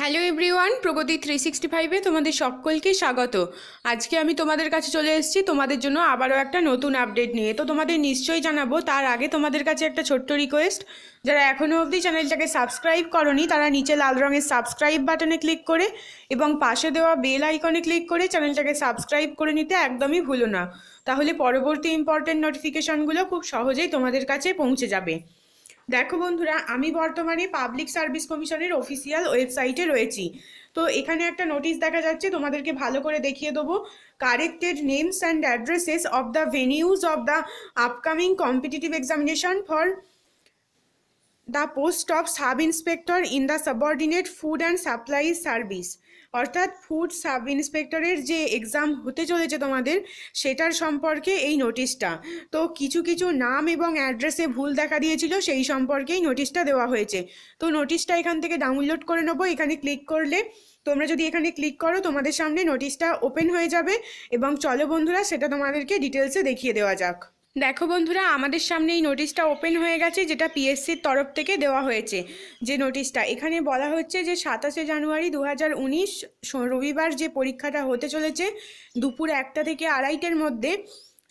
Hello everyone, প্রগতি 365-এ তোমাদের সকলকে স্বাগত। আজকে আমি তোমাদের কাছে চলে এসেছি তোমাদের জন্য আবারও একটা নতুন আপডেট নিয়ে। তো তোমাদের নিশ্চয়ই জানাবো, তার আগে তোমাদের কাছে একটা ছোট্ট রিকোয়েস্ট, যারা এখনও অবধি চ্যানেলটাকে সাবস্ক্রাইব করনি তারা নিচে লাল রঙের সাবস্ক্রাইব বাটনে ক্লিক করে এবং পাশে দেওয়া বেল আইকনে ক্লিক করে চ্যানেলটাকে সাবস্ক্রাইব করে নিতে একদমই ভুলো না। তাহলে পরবর্তী ইম্পর্টেন্ট নোটিফিকেশনগুলো খুব সহজেই তোমাদের কাছে পৌঁছে যাবে। দেখো বন্ধুরা, আমি বর্তমানে পাবলিক সার্ভিস কমিশনের অফিসিয়াল ওয়েবসাইটে রয়েছি। তো এখানে একটা নোটিশ দেখা যাচ্ছে, তোমাদেরকে ভালো করে দেখিয়ে দেবো। Corrected names and addresses of the ভেনিউজ of the upcoming competitive examination for the post of sub inspector in the subordinate food and supplies service. অর্থাৎ ফুড সাব ইন্সপেক্টরের যে এক্সাম হতে চলেছে তোমাদের, সেটার সম্পর্কে এই নোটিশটা। তো কিছু কিছু নাম এবং অ্যাড্রেসে ভুল দেখা দিয়েছিল, সেই সম্পর্কেই নোটিশটা দেওয়া হয়েছে। তো নোটিশটা এখান থেকে ডাউনলোড করে নেবো। এখানে ক্লিক করলে, তোমরা যদি এখানে ক্লিক করো, তোমাদের সামনে নোটিশটা ওপেন হয়ে যাবে। এবং চলো বন্ধুরা, সেটা তোমাদেরকে ডিটেলসে দেখিয়ে দেওয়া যাক। দেখো বন্ধুরা, আমাদের সামনে এই নোটিশটা ওপেন হয়ে গেছে, যেটা পিএসসির তরফ থেকে দেওয়া হয়েছে। যে নোটিশটা এখানে বলা হচ্ছে যে 27শে জানুয়ারি 2019 রবিবার যে পরীক্ষাটা হতে চলেছে দুপুর 1টা থেকে 2:30-এর মধ্যে,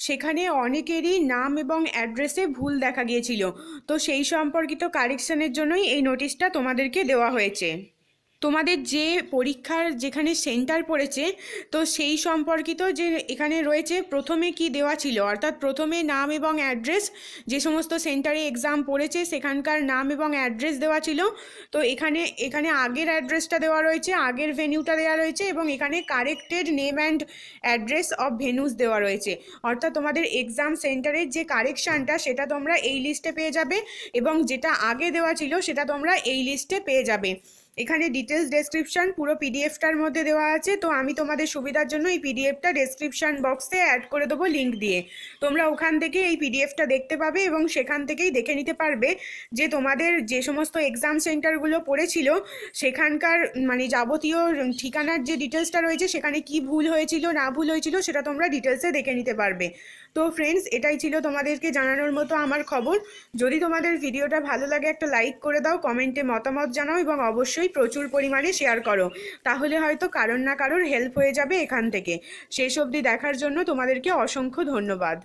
সেখানে অনেকেরই নাম এবং অ্যাড্রেসে ভুল দেখা গিয়েছিল। তো সেই সম্পর্কিত কারেকশনের জন্যই এই নোটিশটা তোমাদেরকে দেওয়া হয়েছে। তোমাদের যে পরীক্ষার যেখানে সেন্টার পড়েছে, তো সেই সম্পর্কিত যে এখানে রয়েছে, প্রথমে কি দেওয়া ছিল, অর্থাৎ প্রথমে নাম এবং অ্যাড্রেস, যে সমস্ত সেন্টারে এক্সাম পড়েছে সেখানকার নাম এবং অ্যাড্রেস দেওয়া ছিল। তো এখানে এখানে আগের অ্যাড্রেসটা দেওয়া রয়েছে, আগের ভেনিউটা দেওয়া রয়েছে, এবং এখানে corrected name and address of venues দেওয়া রয়েছে। অর্থাৎ তোমাদের এক্সাম সেন্টারের যে কারেকশানটা, সেটা তোমরা এই লিস্টে পেয়ে যাবে, এবং যেটা আগে দেওয়া ছিল সেটা তোমরা এই লিস্টে পেয়ে যাবে। এখানে ডিটেলস ডেসক্রিপশন পুরো পিডিএফটার মধ্যে দেওয়া আছে। তো আমি তোমাদের সুবিধার জন্য এই পিডিএফটা ডেসক্রিপশন বক্সে অ্যাড করে দেবো লিঙ্ক দিয়ে। তোমরা ওখান থেকে এই পিডিএফটা দেখতে পাবে এবং সেখান থেকেই দেখে নিতে পারবে যে তোমাদের যে সমস্ত এক্সাম সেন্টারগুলো পড়েছিল সেখানকার মানে যাবতীয় ঠিকানার যে ডিটেলসটা রয়েছে, সেখানে কি ভুল হয়েছিল না ভুল হয়েছিল সেটা তোমরা ডিটেলসে দেখে নিতে পারবে। তো ফ্রেন্ডস, এটাই ছিল তোমাদেরকে জানানোর মতো আমার খবর। যদি তোমাদের ভিডিওটা ভালো লাগে একটা লাইক করে দাও, কমেন্টে মতামত জানাও এবং অবশ্যই প্রচুর পরিমাণে শেয়ার করো। তাহলে হয়তো কারোর না কারোর হেল্প হয়ে যাবে এখান থেকে। শেষ অবধি দেখার জন্য তোমাদেরকে অসংখ্য ধন্যবাদ।